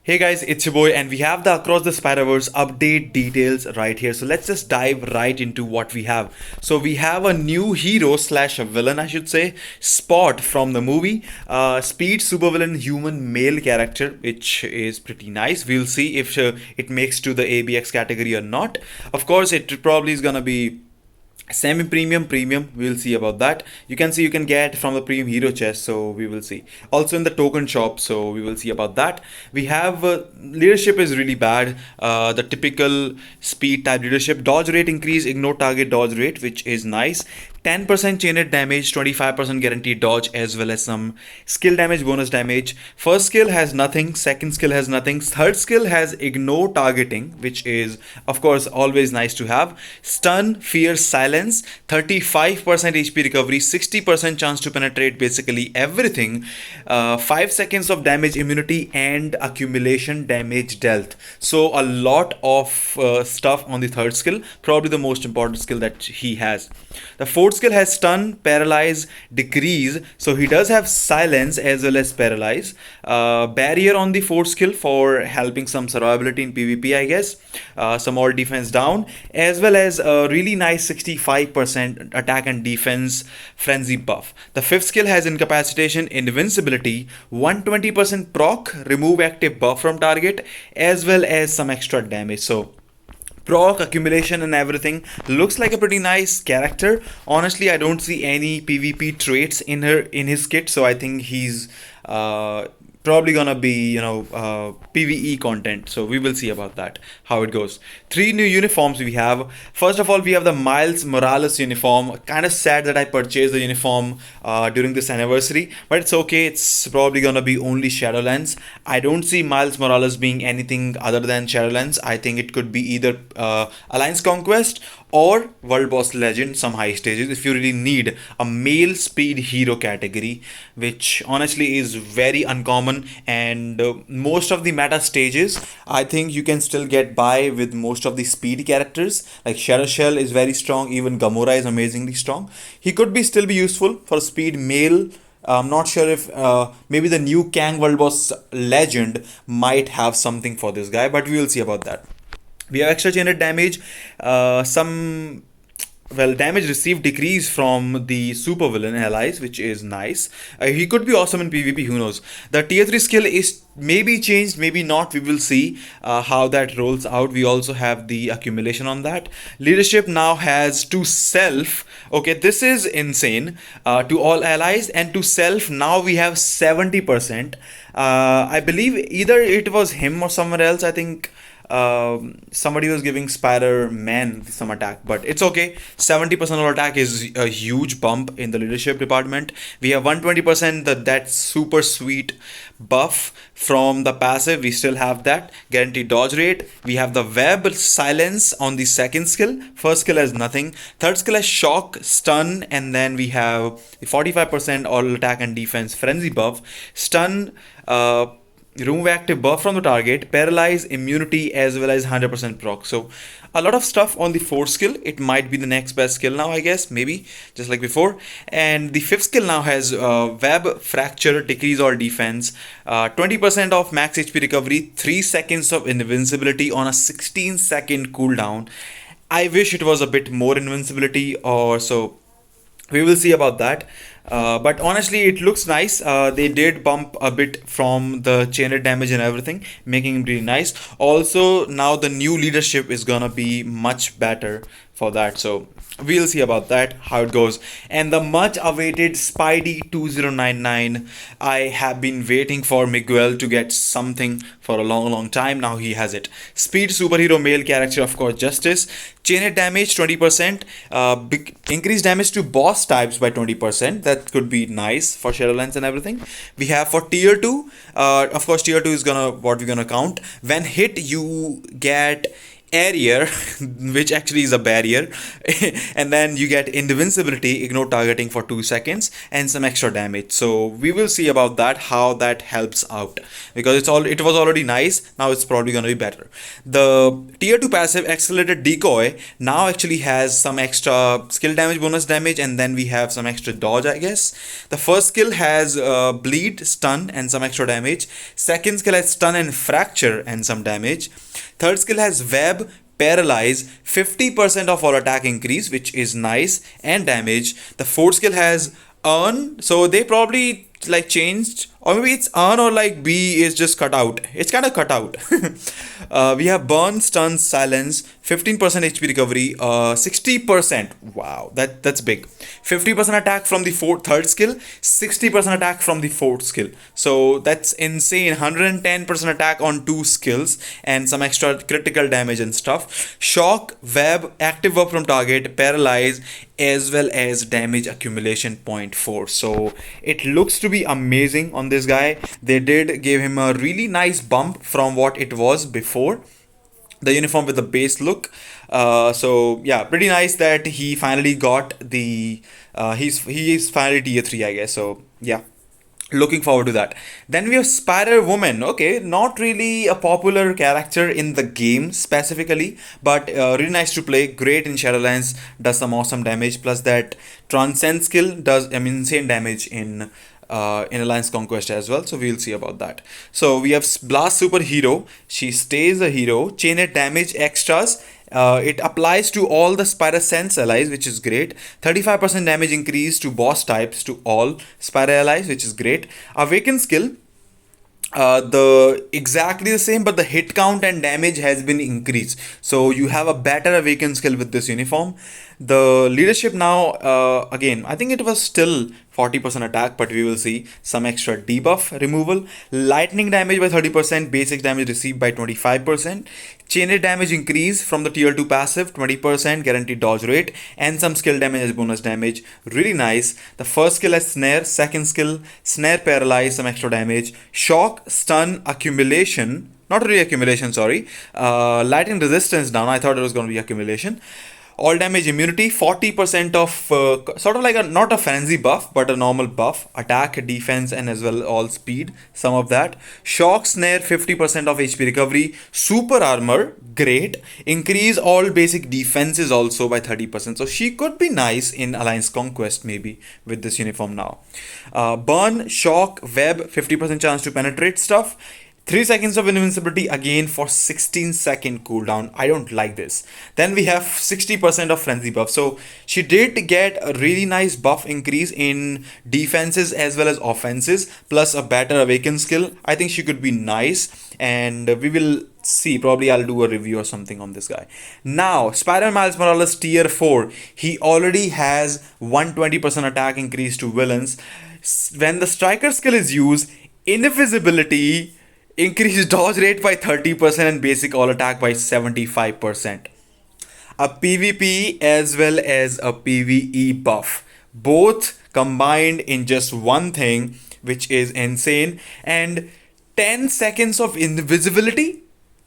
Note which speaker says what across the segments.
Speaker 1: Hey guys, it's your boy, and we have the Across the Spider-Verse update details right here. So let's just dive right into what we have. So we have a new hero slash a villain, I should say, Spot from the movie. Speed supervillain human male character, which is pretty nice. We'll see if it makes to the ABX category or not. Of course, it probably is gonna be semi-premium, we'll see about that. You can see you can get from the premium hero chest, so we will see. Also in the token shop, so we will see about that. We have leadership is really bad. The typical speed type leadership, dodge rate increase, ignore target dodge rate, which is nice. 10% chain hit damage, 25% guaranteed dodge, as well as some skill damage, bonus damage. First skill has nothing, second skill has nothing, third skill has ignore targeting, which is of course always nice to have. Stun, fear, silence, 35% HP recovery, 60% chance to penetrate basically everything, 5 seconds of damage immunity, and accumulation damage dealt. So a lot of stuff on the third skill, probably the most important skill that he has. The fourth skill has stun, paralyze, decrease, so he does have silence as well as paralyze. Barrier on the fourth skill for helping some survivability in PvP, I guess. Some all defense down, as well as a really nice 65% attack and defense frenzy buff. The fifth skill has incapacitation, invincibility, 120% proc, remove active buff from target, as well as some extra damage. So proc, accumulation, and everything looks like a pretty nice character. Honestly, I don't see any PvP traits in his kit, so I think he's probably gonna be PvE content. So we will see about that, how it goes. Three new uniforms we have. First of all, we have the Miles Morales uniform. Kind of sad that I purchased the uniform during this anniversary, but it's okay. It's probably gonna be only Shadowlands. I don't see Miles Morales being anything other than Shadowlands. I think it could be either Alliance Conquest or World Boss Legend, some high stages, if you really need a male speed hero category, which honestly is very uncommon. And most of the meta stages, I think you can still get by with most of the speed characters. Like Shadow Shell is very strong, even Gamora is amazingly strong. He could be still be useful for speed male. I'm not sure if maybe the new KANG World Boss Legend might have something for this guy, but we will see about that. We have extra chain hit damage, some damage received decrease from the supervillain allies, which is nice. He could be awesome in PvP, who knows. The tier 3 skill is maybe changed, maybe not, we will see how that rolls out. We also have the accumulation on that. Leadership now has to self, okay, this is insane, to all allies, and to self now we have 70%. I believe either it was him or someone else, I think somebody was giving Spider-Man some attack, but it's okay. 70% of attack is a huge bump in the leadership department. We have 120% that super sweet buff from the passive. We still have that guaranteed dodge rate. We have the web silence on the second skill. First skill has nothing. Third skill has shock, stun, and then we have 45% all attack and defense frenzy buff. Stun, remove active buff from the target, paralyze, immunity, as well as 100% proc. So a lot of stuff on the fourth skill. It might be the next best skill now, I guess, maybe, just like before. And the fifth skill now has web, fracture, decrease all defense, 20% of max HP recovery, 3 seconds of invincibility on a 16-second cooldown. I wish it was a bit more invincibility or so. We will see about that. But honestly, it looks nice. They did bump a bit from the chain hit damage and everything, making it really nice. Also, now the new leadership is gonna be much better for that. So we'll see about that, how it goes. And the much awaited Spidey 2099. I have been waiting for Miguel to get something for a long time. Now he has it. Speed superhero male character, of course, Justice. Chain hit damage 20%, increased damage to boss types by 20%. That could be nice for Shadowlands and everything. We have for tier 2, of course tier 2 is what we're gonna count. When hit, you get area, which actually is a barrier, and then you get invincibility, ignore targeting for 2 seconds, and some extra damage. So we will see about that, how that helps out, because it was already nice. Now it's probably going to be better. The tier 2 passive accelerated decoy now actually has some extra skill damage, bonus damage, and then we have some extra dodge, I guess. The first skill has bleed, stun, and some extra damage. Second skill has stun and fracture and some damage. Third skill has web, paralyze, 50% of all attack increase, which is nice, and damage. The fourth skill has earn, so they probably like changed, or maybe it's earn, or like B is just cut out. It's kind of cut out. We have burn, stun, silence, 15% HP recovery, 60%. Wow, that's big. 50% attack from the third skill, 60% attack from the fourth skill. So that's insane. 110% attack on 2 skills and some extra critical damage and stuff. Shock, web, active verb from target, paralyze, as well as damage accumulation 0.4. So it looks to be amazing on this guy. They did give him a really nice bump from what it was before, the uniform with the base look. So yeah, pretty nice that he finally got the he is finally tier 3, I guess. So yeah, looking forward to that. Then we have Spider Woman. Okay, not really a popular character in the game specifically, but really nice to play. Great in Shadowlands, does some awesome damage. Plus that Transcend skill does insane damage in Alliance Conquest as well. So we'll see about that. So we have Blast Superhero. She stays a hero. Chained damage extras. It applies to all the Spider Sense allies, which is great. 35% damage increase to boss types to all Spider allies, which is great. Awaken skill. The exactly the same, but the hit count and damage has been increased, so you have a better awaken skill with this uniform. The leadership now, again, I think it was still 40% attack, but we will see some extra debuff removal. Lightning damage by 30%, basic damage received by 25%. Chained damage increase from the tier 2 passive, 20%, guaranteed dodge rate, and some skill damage as bonus damage. Really nice. The first skill has snare, second skill snare, paralyze, some extra damage. Shock, stun, accumulation, not really accumulation, sorry. Lightning resistance down. I thought it was going to be accumulation. All damage immunity, 40% of sort of like a not a frenzy buff, but a normal buff. Attack, defense, and as well all speed, some of that. Shock, snare, 50% of HP recovery. Super armor, great. Increase all basic defenses also by 30%. So she could be nice in Alliance Conquest maybe with this uniform now. Burn, shock, web, 50% chance to penetrate stuff. 3 seconds of invincibility again for 16-second cooldown. I don't like this. Then we have 60% of frenzy buff. So she did get a really nice buff increase in defenses as well as offenses, plus a better awaken skill. I think she could be nice, and we will see. Probably I'll do a review or something on this guy. Now, Spider Miles Morales tier 4. He already has 120% attack increase to villains. When the striker skill is used, invisibility, increase dodge rate by 30% and basic all attack by 75%. A PvP as well as a PvE buff, both combined in just one thing, which is insane. And 10 seconds of invisibility,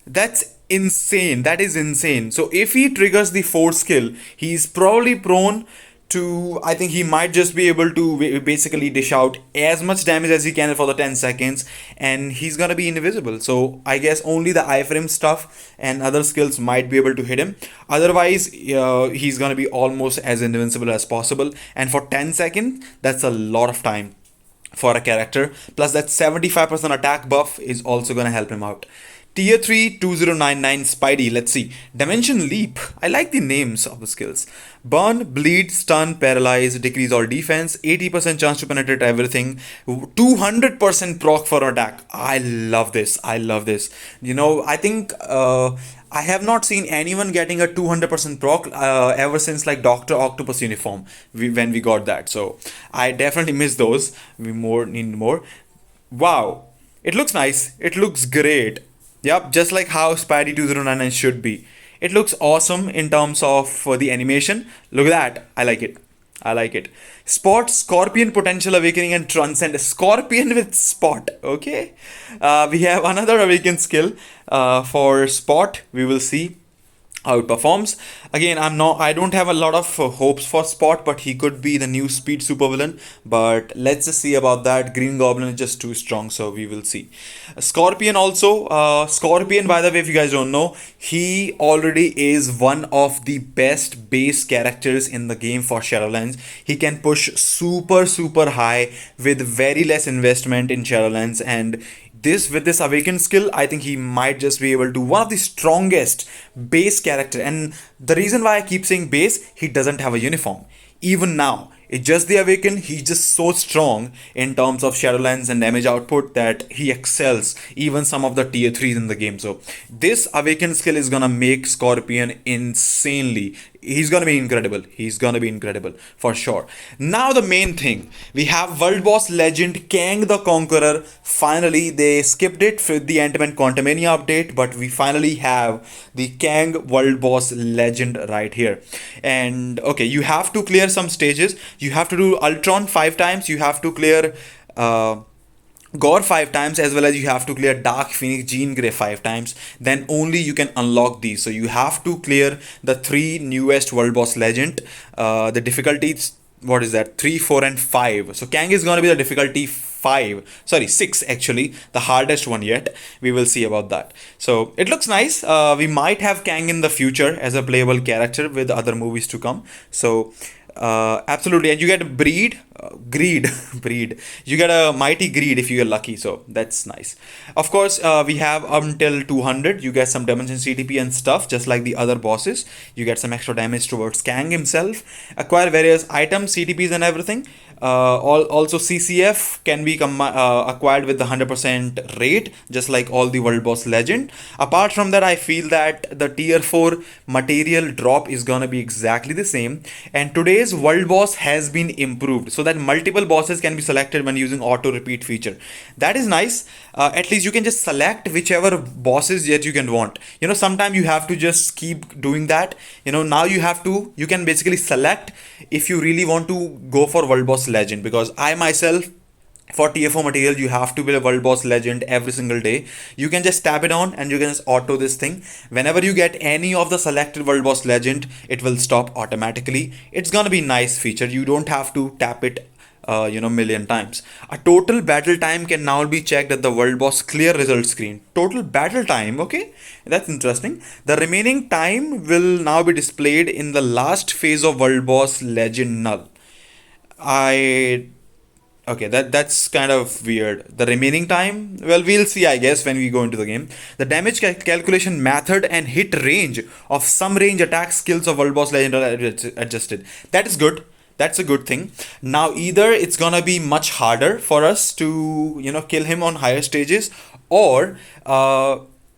Speaker 1: that's insane. That is insane. So if he triggers the fourth skill, he's probably prone to, I think he might just be able to basically dish out as much damage as he can for the 10 seconds, and he's gonna be invisible. So I guess only the iframe stuff and other skills might be able to hit him. Otherwise, he's gonna be almost as invincible as possible, and for 10 seconds, that's a lot of time for a character. Plus that 75% attack buff is also gonna help him out. Tier 3 2099 Spidey. Let's see. Dimension Leap. I like the names of the skills. Burn, bleed, stun, paralyze, decrease all defense, 80% chance to penetrate everything, 200% proc for attack. I love this. I love this. You know, I think I have not seen anyone getting a 200% proc ever since like Dr. Octopus uniform when we got that. So I definitely miss those. We need more. Wow. It looks nice. It looks great. Yep, just like how Spidey 2099 should be. It looks awesome in terms of the animation. Look at that. I like it. I like it. Spot, Scorpion, Potential Awakening, and Transcend. Scorpion with Spot. Okay. We have another Awaken skill for Spot. We will see. outperforms. Again, I don't have a lot of hopes for Spot, but he could be the new speed supervillain. But let's just see about that. Green Goblin is just too strong, so we will see. Scorpion also. Scorpion, by the way, if you guys don't know, he already is one of the best base characters in the game for Shadowlands. He can push super high with very less investment in Shadowlands, and this with this awakened skill, I think he might just be able to one of the strongest base character. And the reason why I keep saying base, he doesn't have a uniform even now. It's just the awaken. He's just so strong in terms of Shadowlands and damage output that he excels even some of the tier 3s in the game. So this awaken skill is gonna make Scorpion insanely. He's gonna be incredible. He's gonna be incredible for sure. Now the main thing, we have World Boss Legend Kang the Conqueror. Finally, they skipped it for the Ant-Man Quantumania update, but we finally have the Kang World Boss Legend right here. And okay, you have to clear some stages. You have to do Ultron 5 times. You have to clear Gore 5 times, as well as you have to clear Dark Phoenix Jean Grey 5 times. Then only you can unlock these. So you have to clear the 3 newest World Boss Legend. The difficulties, what is that? 3, 4, and 5. So Kang is gonna be the difficulty 5, sorry, 6 actually, the hardest one yet. We will see about that. So it looks nice. We might have Kang in the future as a playable character with other movies to come. So absolutely. And you get greed breed, you get a mighty greed if you are lucky, so that's nice. Of course, we have until 200. You get some damage in CTP and stuff, just like the other bosses. You get some extra damage towards Kang himself. Acquire various items, CTPs and everything. Also CCF can be acquired with the 100% rate, just like all the World Boss Legend. Apart from that, I feel that the tier 4 material drop is gonna be exactly the same, and today's World Boss has been improved so that multiple bosses can be selected when using auto repeat feature. That is nice. At least you can just select whichever bosses that you can want. Sometimes you have to just keep doing that. Now you can basically select if you really want to go for World Boss Legend, because I myself, for TFO material, you have to be a World Boss Legend every single day. You can just tap it on and you can just auto this thing. Whenever you get any of the selected World Boss Legend, it will stop automatically. It's gonna be nice feature. You don't have to tap it million times. A total battle time can now be checked at the World Boss clear result screen. Total battle time, okay, that's interesting. The remaining time will now be displayed in the last phase of World Boss Legend Null. I Okay, that's kind of weird. The remaining time, well, we'll see, I guess, when we go into the game. The damage calculation method and hit range of some range attack skills of World Boss Legend are adjusted. That is good. That's a good thing. Now, either it's gonna be much harder for us to, kill him on higher stages, or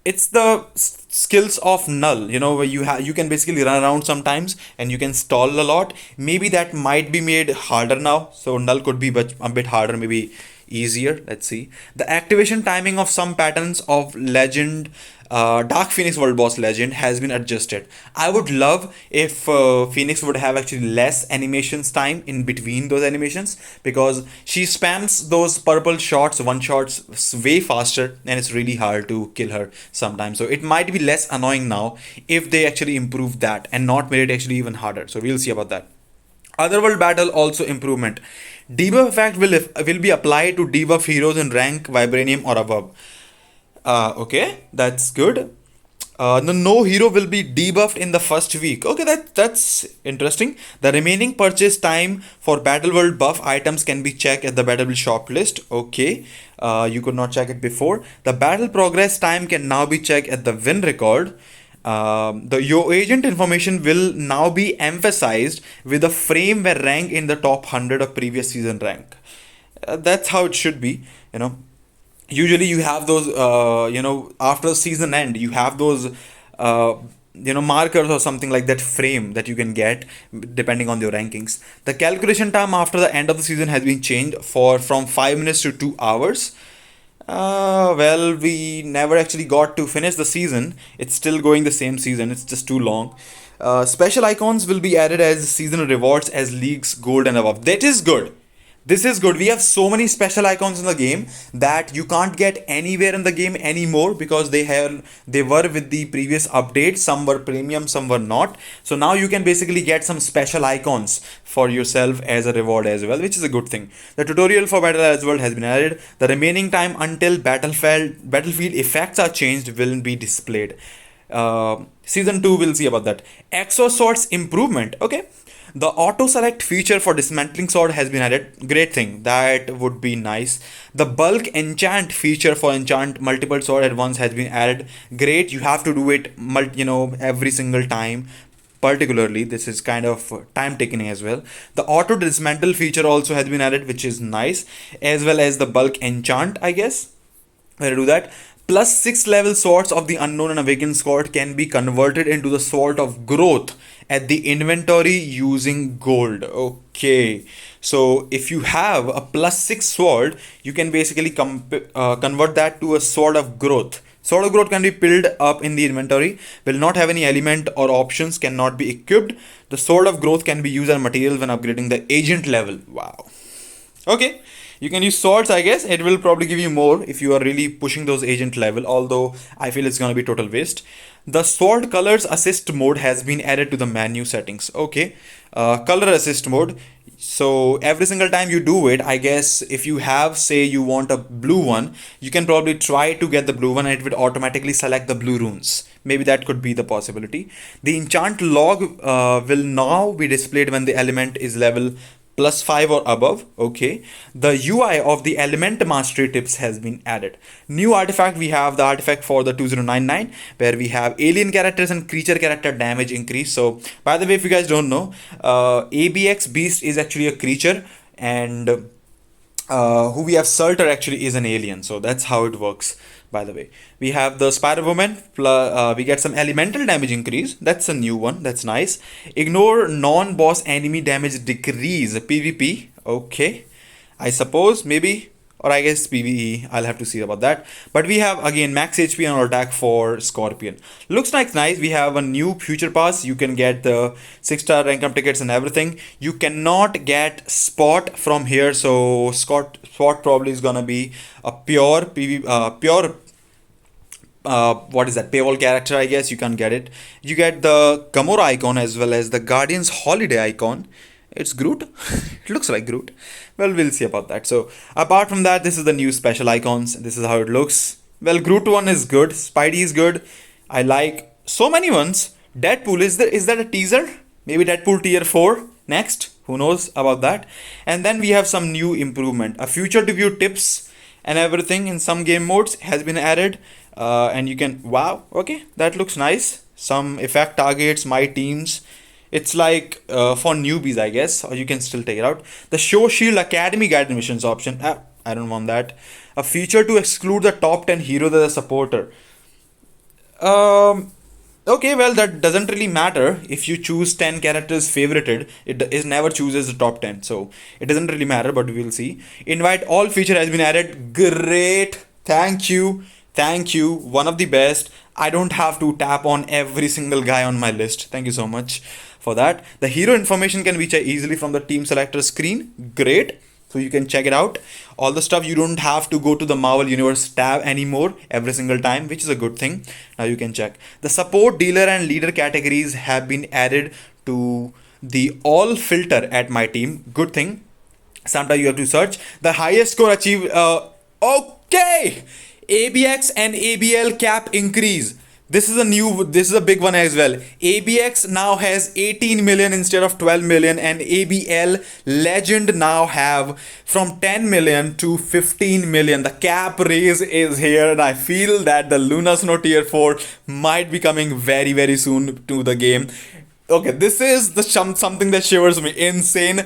Speaker 1: it's the skills of null, where you can basically run around sometimes and you can stall a lot. Maybe that might be made harder now, so null could be a bit harder, maybe easier. Let's see. The activation timing of some patterns of legend, Dark Phoenix World Boss Legend, has been adjusted. I would love if Phoenix would have actually less animations time in between those animations, because she spams those purple shots, one shots way faster, and it's really hard to kill her sometimes. So it might be less annoying now if they actually improve that and not made it actually even harder. So we'll see about that. Otherworld battle also improvement. Debuff effect will be applied to debuff heroes in rank Vibranium or above. Okay, that's good. No hero will be debuffed in the first week. Okay, that's interesting. The remaining purchase time for Battle World buff items can be checked at the Battle World shop list. Okay, you could not check it before. The battle progress time can now be checked at the win record. Your agent information will now be emphasized with a frame where rank in the top 100 of previous season rank. That's how it should be. Usually you have those, after season end, you have those, markers or something like that frame that you can get depending on your rankings. The calculation time after the end of the season has been changed from 5 minutes to 2 hours. Well, we never actually got to finish the season. It's still going the same season. It's just too long. Special icons will be added as seasonal rewards as leagues gold and above. That is good. This is good. We have so many special icons in the game that you can't get anywhere in the game anymore because they were with the previous update. Some were premium, some were not. So now you can basically get some special icons for yourself as a reward as well, which is a good thing. The tutorial for Battle as World has been added. The remaining time until battlefield effects are changed will be displayed. Season 2 we'll see about that. Exo Sword's improvement. Okay, the auto select feature for dismantling sword has been added. Great thing. That would be nice. The bulk enchant feature for enchant multiple sword at once has been added. Great. You have to do it every single time. Particularly, this is kind of time taking as well. The auto dismantle feature also has been added, which is nice, as well as the bulk enchant, I guess. Where to do that? Plus 6 level swords of the unknown and awakened sword can be converted into the sword of growth at the inventory using gold. Okay, so if you have a plus 6 sword, you can basically convert that to a sword of growth. Sword of growth can be filled up in the inventory, will not have any element or options, cannot be equipped. The sword of growth can be used as material when upgrading the agent level. Wow. Okay, you can use swords, I guess. It will probably give you more if you are really pushing those agent level, although I feel it's gonna be total waste. The sword colors assist mode has been added to the menu settings. Okay, color assist mode. So every single time you do it, I guess if you have, say you want a blue one, you can probably try to get the blue one and it would automatically select the blue runes. Maybe that could be the possibility. The enchant log will now be displayed when the element is level plus 5 or above. Okay, the UI of the element mastery tips has been added. New artifact, we have the artifact for the 2099 where we have alien characters and creature character damage increase. So by the way, if you guys don't know, ABX beast is actually a creature, and who we have Salter actually is an alien. So that's how it works. By the way, we have the Spider Woman. We get some elemental damage increase. That's a new one. That's nice. Ignore non-boss enemy damage decrease. PvP. Okay, I suppose maybe, or I guess PvE. I'll have to see about that. But we have again max HP and attack for Scorpion. Looks like nice. We have a new future pass. You can get the 6-star rank up tickets and everything. You cannot get Spot from here, so Spot probably is gonna be a pure what is that, paywall character, I guess. You can't get it. You get the Gamora icon as well as the Guardian's Holiday icon. It's Groot. It looks like Groot. Well, we'll see about that. So apart from that, this is the new special icons. This is how it looks. Well, Groot one is good. Spidey is good. I like so many ones. Deadpool, is that a teaser? Maybe Deadpool tier 4 next. Who knows about that? And then we have some new improvement. A future to view tips and everything in some game modes has been added. And you can, wow, okay, that looks nice. Some effect targets, my teams. It's like for newbies, I guess, or you can still take it out. The Show Shield Academy guided missions option. I don't want that. A feature to exclude the top 10 heroes as a supporter. Okay, well, that doesn't really matter. If you choose 10 characters favorited, it never chooses the top 10. So it doesn't really matter, but we'll see. Invite all feature has been added. Great. Thank you. Thank you. One of the best. I don't have to tap on every single guy on my list. Thank you so much for that. The hero information can be checked easily from the team selector screen. Great. So you can check it out. All the stuff, you don't have to go to the Marvel Universe tab anymore every single time, which is a good thing. Now you can check. The support, dealer and leader categories have been added to the all filter at my team. Good thing. Sometimes you have to search. The highest score achieved. Okay. ABX and ABL cap increase. This is a big one as well. ABX now has 18 million instead of 12 million, and ABL Legend now have from 10 million to 15 million. The cap raise is here, and I feel that the Luna Snow tier 4 might be coming very, very soon to the game. Okay, this is the something that shivers me. Insane.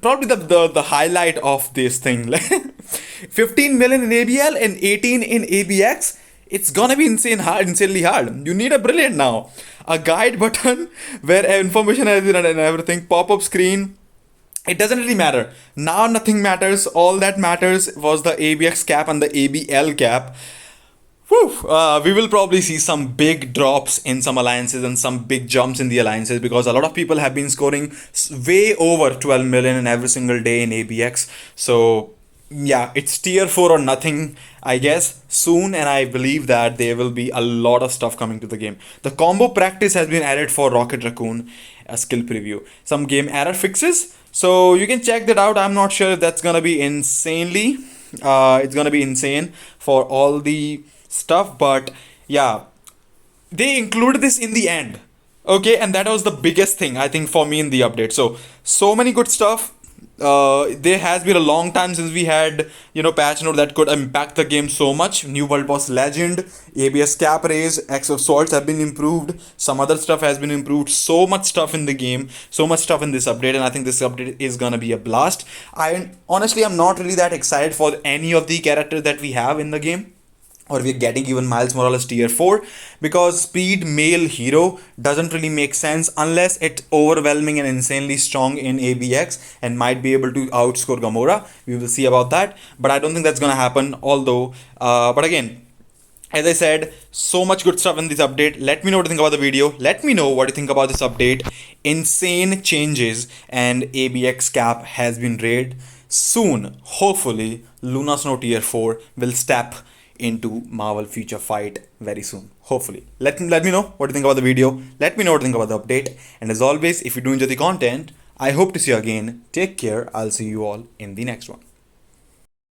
Speaker 1: Probably the highlight of this thing. 15 million in ABL and 18 in ABX. It's gonna be insanely hard. You need a brilliant now. A guide button where information has been and everything. Pop-up screen. It doesn't really matter. Now nothing matters. All that matters was the ABX cap and the ABL cap. Whew, we will probably see some big drops in some alliances and some big jumps in the alliances, because a lot of people have been scoring way over 12 million in every single day in ABX. So yeah, it's tier 4 or nothing, I guess, soon, and I believe that there will be a lot of stuff coming to the game. The combo practice has been added for Rocket Raccoon, a skill preview. Some game error fixes, so you can check that out. I'm not sure if that's gonna be insanely. It's gonna be insane for all the stuff, but yeah, they included this in the end. Okay, and that was the biggest thing I think for me in the update. So many good stuff. There has been a long time since we had, patch note that could impact the game so much. New World Boss Legend, ABS cap raise, X of Swords have been improved. Some other stuff has been improved. So much stuff in the game, so much stuff in this update, and I think this update is gonna be a blast. I honestly, I'm not really that excited for any of the characters that we have in the game, or we're getting even Miles Morales tier 4, because speed male hero doesn't really make sense unless it's overwhelming and insanely strong in ABX and might be able to outscore Gamora. We will see about that, but I don't think that's gonna happen. Although, but again, as I said, so much good stuff in this update. Let me know what you think about the video. Let me know what you think about this update. Insane changes, and ABX cap has been raided. Soon, hopefully, Luna Snow tier 4 will step into Marvel Future Fight very soon. Hopefully. Let me know what you think about the video. Let me know what you think about the update. And as always, if you do enjoy the content, I hope to see you again. Take care. I'll see you all in the next one.